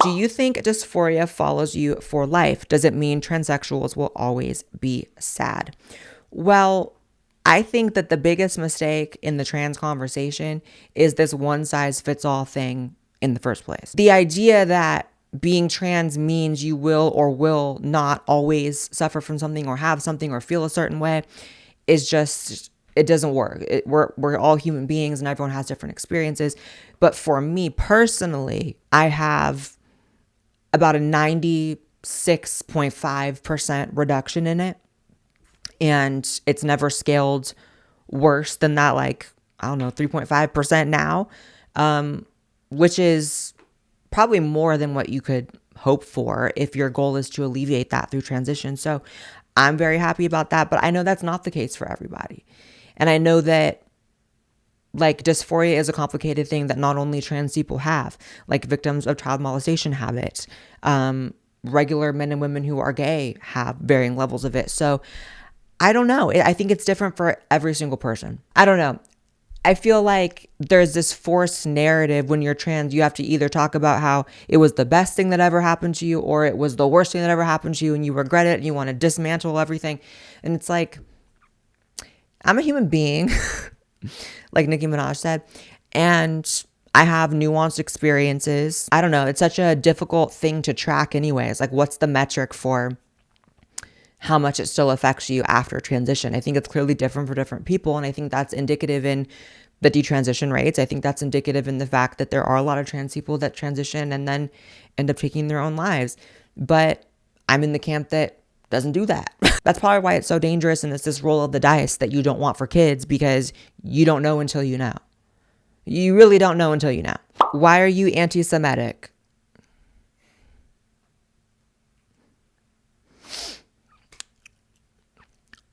Do you think dysphoria follows you for life? Does it mean transsexuals will always be sad? Well, I think that the biggest mistake in the trans conversation is this one size fits all thing in the first place. The idea that being trans means you will or will not always suffer from something or have something or feel a certain way is just, it doesn't work. We're all human beings and everyone has different experiences. But for me personally, I have about a 96.5% reduction in it. And it's never scaled worse than that, like, I don't know, 3.5% now, which is probably more than what you could hope for if your goal is to alleviate that through transition. So I'm very happy about that, but I know that's not the case for everybody. And I know that like dysphoria is a complicated thing that not only trans people have, like victims of child molestation have it. Regular men and women who are gay have varying levels of it. So I don't know. I think it's different for every single person. I don't know. I feel like there's this forced narrative when you're trans. You have to either talk about how it was the best thing that ever happened to you or it was the worst thing that ever happened to you and you regret it and you want to dismantle everything. And it's like, I'm a human being, like Nicki Minaj said, and I have nuanced experiences. I don't know. It's such a difficult thing to track anyways. Like, what's the metric for how much it still affects you after transition? I think it's clearly different for different people. And I think that's indicative in the detransition rates. I think that's indicative in the fact that there are a lot of trans people that transition and then end up taking their own lives. But I'm in the camp that doesn't do that. That's probably why it's so dangerous. And it's this roll of the dice that you don't want for kids because you don't know until you know. You really don't know until you know. Why are you anti-Semitic?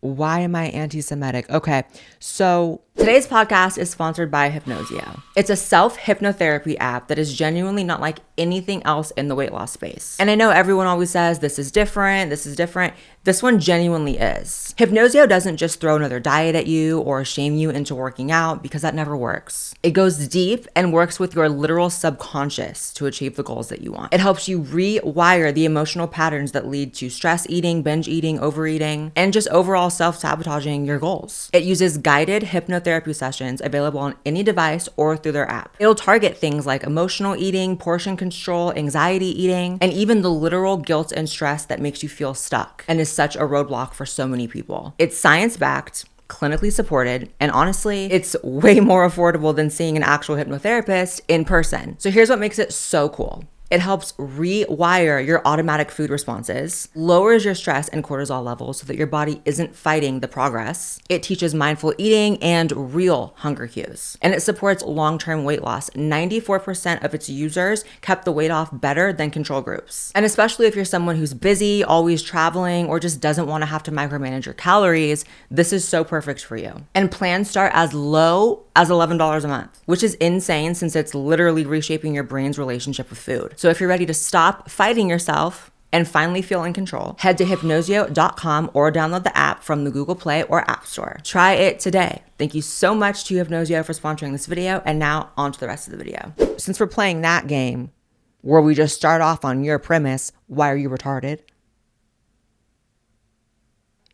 Why am I anti-Semitic? Okay, so today's podcast is sponsored by Hypnosio. It's a self-hypnotherapy app that is genuinely not like anything else in the weight loss space. And I know everyone always says, this is different, this is different. This one genuinely is. Hypnosio doesn't just throw another diet at you or shame you into working out because that never works. It goes deep and works with your literal subconscious to achieve the goals that you want. It helps you rewire the emotional patterns that lead to stress eating, binge eating, overeating, and just overall self-sabotaging your goals. It uses guided hypnotherapy sessions available on any device or through their app. It'll target things like emotional eating, portion control, anxiety eating, and even the literal guilt and stress that makes you feel stuck and is such a roadblock for so many people. It's science-backed, clinically supported, and honestly, it's way more affordable than seeing an actual hypnotherapist in person. So here's what makes it so cool. It helps rewire your automatic food responses, lowers your stress and cortisol levels so that your body isn't fighting the progress. It teaches mindful eating and real hunger cues. And it supports long-term weight loss. 94% of its users kept the weight off better than control groups. And especially if you're someone who's busy, always traveling, or just doesn't want to have to micromanage your calories, this is so perfect for you. And plans start as low as $11 a month, which is insane since it's literally reshaping your brain's relationship with food. So if you're ready to stop fighting yourself and finally feel in control, head to hypnosio.com or download the app from the Google Play or App Store. Try it today. Thank you so much to Hypnosio for sponsoring this video. And now on to the rest of the video. Since we're playing that game where we just start off on your premise, why are you retarded?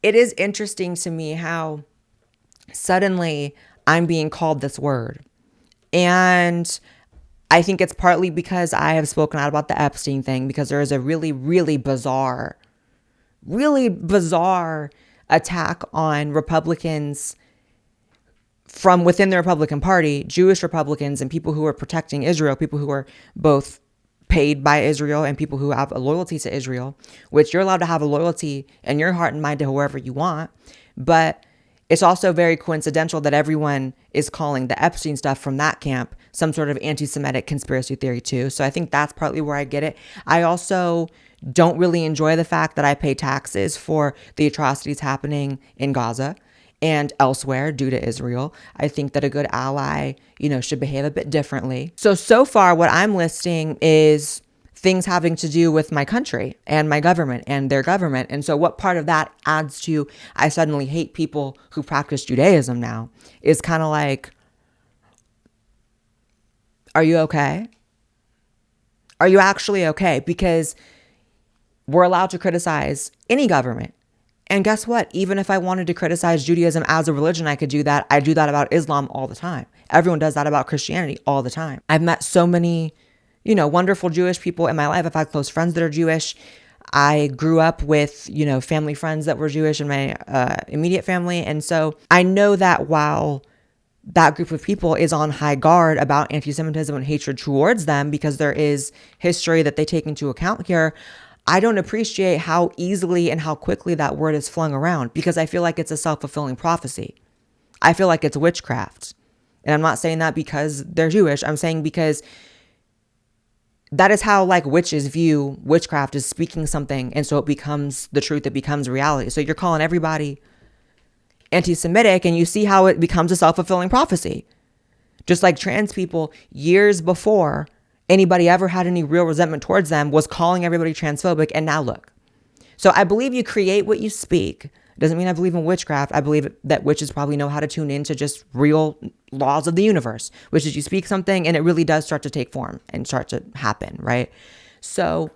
It is interesting to me how suddenly I'm being called this word. And I think it's partly because I have spoken out about the Epstein thing, because there is a really, really bizarre attack on Republicans from within the Republican Party, Jewish Republicans and people who are protecting Israel, people who are both paid by Israel and people who have a loyalty to Israel, which you're allowed to have a loyalty in your heart and mind to whoever you want. But it's also very coincidental that everyone is calling the Epstein stuff from that camp some sort of anti-Semitic conspiracy theory too. So I think that's partly where I get it. I also don't really enjoy the fact that I pay taxes for the atrocities happening in Gaza and elsewhere due to Israel. I think that a good ally, should behave a bit differently. So far what I'm listing is things having to do with my country and my government and their government. And so what part of that adds to I suddenly hate people who practice Judaism now is kind of like, are you okay? Are you actually okay? Because we're allowed to criticize any government. And guess what? Even if I wanted to criticize Judaism as a religion, I could do that. I do that about Islam all the time. Everyone does that about Christianity all the time. I've met so many, wonderful Jewish people in my life. I've had close friends that are Jewish. I grew up with, family friends that were Jewish in my immediate family. And so I know that while that group of people is on high guard about anti-Semitism and hatred towards them, because there is history that they take into account here, I don't appreciate how easily and how quickly that word is flung around, because I feel like it's a self-fulfilling prophecy. I feel like it's witchcraft. And I'm not saying that because they're Jewish. I'm saying because that is how witches view witchcraft, is speaking something. And so it becomes the truth. It becomes reality. So you're calling everybody anti-Semitic, and you see how it becomes a self-fulfilling prophecy. Just like trans people, years before anybody ever had any real resentment towards them, was calling everybody transphobic. And now look. So I believe you create what you speak. Doesn't mean I believe in witchcraft. I believe that witches probably know how to tune into just real laws of the universe, which is you speak something and it really does start to take form and start to happen, right? So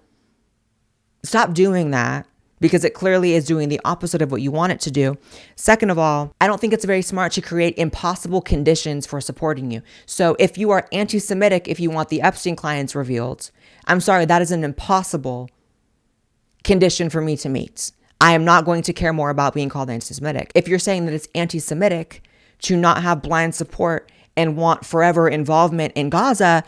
stop doing that, because it clearly is doing the opposite of what you want it to do. Second of all, I don't think it's very smart to create impossible conditions for supporting you. So if you are anti-Semitic, if you want the Epstein clients revealed, I'm sorry, that is an impossible condition for me to meet. I am not going to care more about being called anti-Semitic. If you're saying that it's anti-Semitic to not have blind support and want forever involvement in Gaza,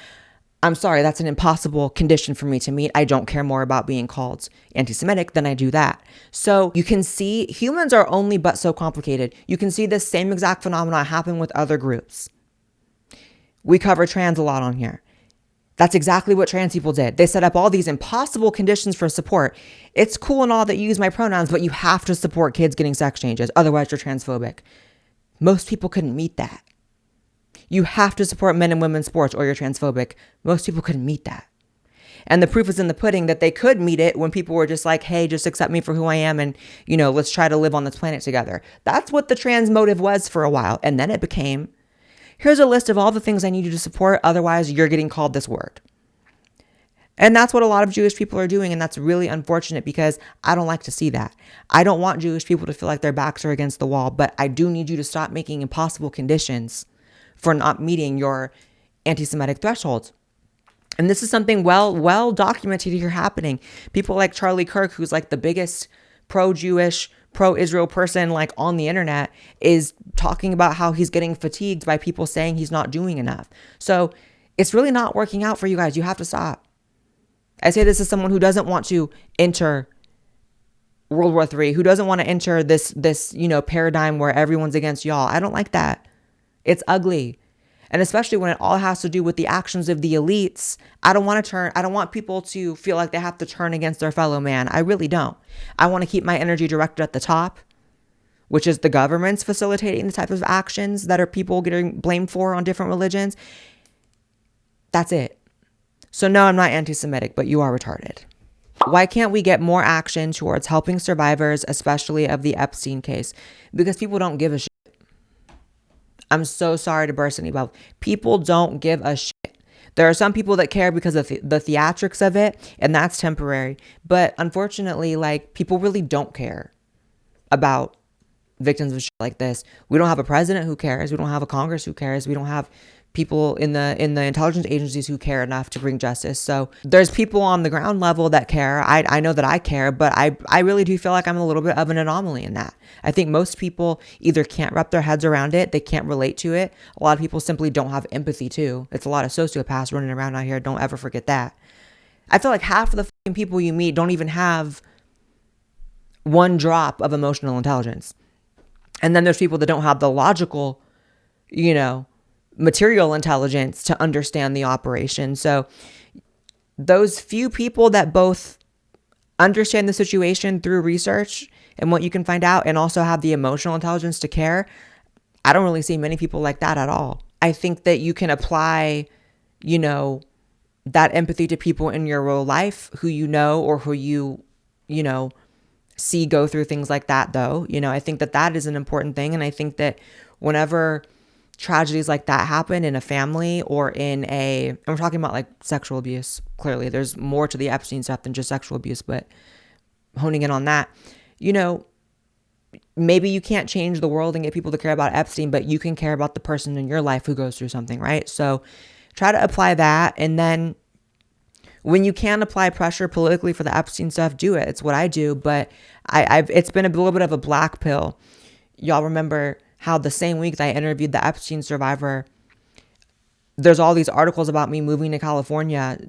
I'm sorry, that's an impossible condition for me to meet. I don't care more about being called anti-Semitic than I do that. So you can see humans are only but so complicated. You can see this same exact phenomenon happen with other groups. We cover trans a lot on here. That's exactly what trans people did. They set up all these impossible conditions for support. It's cool and all that you use my pronouns, but you have to support kids getting sex changes. Otherwise, you're transphobic. Most people couldn't meet that. You have to support men and women's sports or you're transphobic. Most people couldn't meet that. And the proof is in the pudding that they could meet it when people were just like, hey, just accept me for who I am. And, let's try to live on this planet together. That's what the trans motive was for a while. And then it became, here's a list of all the things I need you to support. Otherwise, you're getting called this word. And that's what a lot of Jewish people are doing. And that's really unfortunate, because I don't like to see that. I don't want Jewish people to feel like their backs are against the wall. But I do need you to stop making impossible conditions for not meeting your anti-Semitic thresholds. And this is something well documented here happening. People like Charlie Kirk, who's like the biggest pro-Jewish, pro-Israel person on the internet, is talking about how he's getting fatigued by people saying he's not doing enough. So it's really not working out for you guys. You have to stop. I say this as someone who doesn't want to enter World War III, who doesn't want to enter this paradigm where everyone's against y'all. I don't like that. It's ugly. And especially when it all has to do with the actions of the elites. I don't want people to feel like they have to turn against their fellow man. I really don't. I want to keep my energy directed at the top, which is the government's facilitating the type of actions that are people getting blamed for on different religions. That's it. So no, I'm not anti-Semitic, but you are retarded. Why can't we get more action towards helping survivors, especially of the Epstein case? Because people don't give a shit. I'm so sorry to burst any bubble. People don't give a shit. There are some people that care because of the theatrics of it, and that's temporary. But unfortunately, people really don't care about victims of shit like this. We don't have a president who cares. We don't have a Congress who cares. We don't have people in the intelligence agencies who care enough to bring justice. So there's people on the ground level that care. I know that I care, but I really do feel like I'm a little bit of an anomaly in that. I think most people either can't wrap their heads around it, they can't relate to it. A lot of people simply don't have empathy too. It's a lot of sociopaths running around out here. Don't ever forget that. I feel like half of the fucking people you meet don't even have one drop of emotional intelligence. And then there's people that don't have the logical, material intelligence to understand the operation. So those few people that both understand the situation through research and what you can find out, and also have the emotional intelligence to care, I don't really see many people like that at all. I think that you can apply, that empathy to people in your real life who or who you see go through things like that, though. I think that is an important thing. And I think that whenever tragedies like that happen in a family or in and we're talking about like sexual abuse. Clearly, there's more to the Epstein stuff than just sexual abuse, but honing in on that, maybe you can't change the world and get people to care about Epstein, but you can care about the person in your life who goes through something, right? So try to apply that. And then when you can apply pressure politically for the Epstein stuff, do it. It's what I do. But it's been a little bit of a black pill. Y'all remember how the same week that I interviewed the Epstein survivor, there's all these articles about me moving to California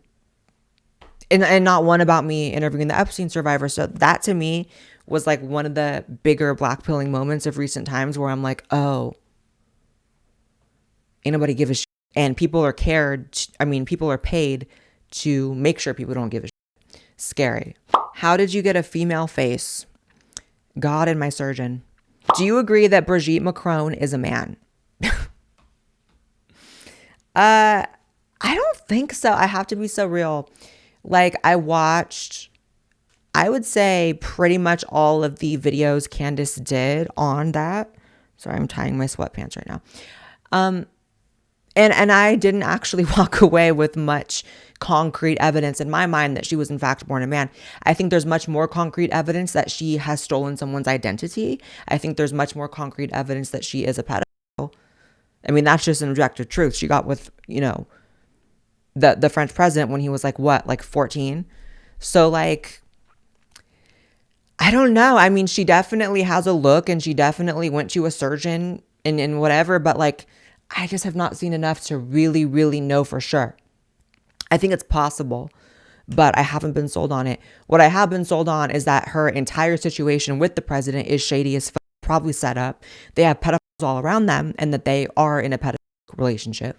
and not one about me interviewing the Epstein survivor. So that to me was like one of the bigger black pilling moments of recent times where I'm like, oh, ain't nobody give a shit. And people are people are paid to make sure people don't give a shit. Scary. How did you get a female face? God and my surgeon. Do you agree that Brigitte Macron is a man? I don't think so. I have to be so real. Like, I watched, I would say pretty much all of the videos Candace did on that. Sorry, I'm tying my sweatpants right now. And I didn't actually walk away with much concrete evidence in my mind that she was in fact born a man. I think there's much more concrete evidence that she has stolen someone's identity. I think there's much more concrete evidence that she is a pedophile. I mean, that's just an objective truth. She got with, the French president when he was like 14. So like, I don't know. I mean, she definitely has a look and she definitely went to a surgeon and whatever, but like, I just have not seen enough to really, really know for sure. I think it's possible, but I haven't been sold on it. What I have been sold on is that her entire situation with the president is shady as fuck, probably set up. They have pedophiles all around them and that they are in a pedophile relationship.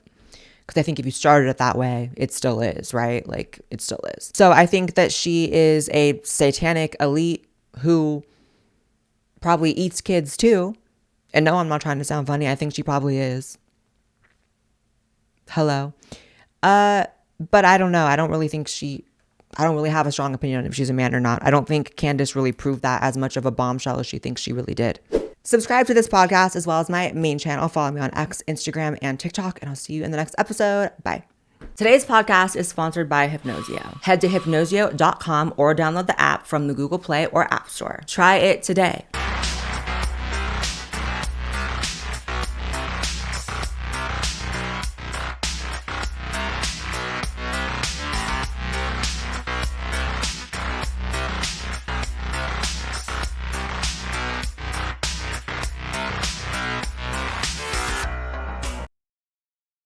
Because I think if you started it that way, it still is, right? Like, it still is. So I think that she is a satanic elite who probably eats kids too. And no, I'm not trying to sound funny. I think she probably is. Hello. But I don't know. I don't really have a strong opinion on if she's a man or not. I don't think Candace really proved that as much of a bombshell as she thinks she really did. Subscribe to this podcast as well as my main channel. Follow me on X, Instagram, and TikTok, and I'll see you in the next episode. Bye. Today's podcast is sponsored by Hypnosio. Head to hypnosio.com or download the app from the Google Play or App Store. Try it today.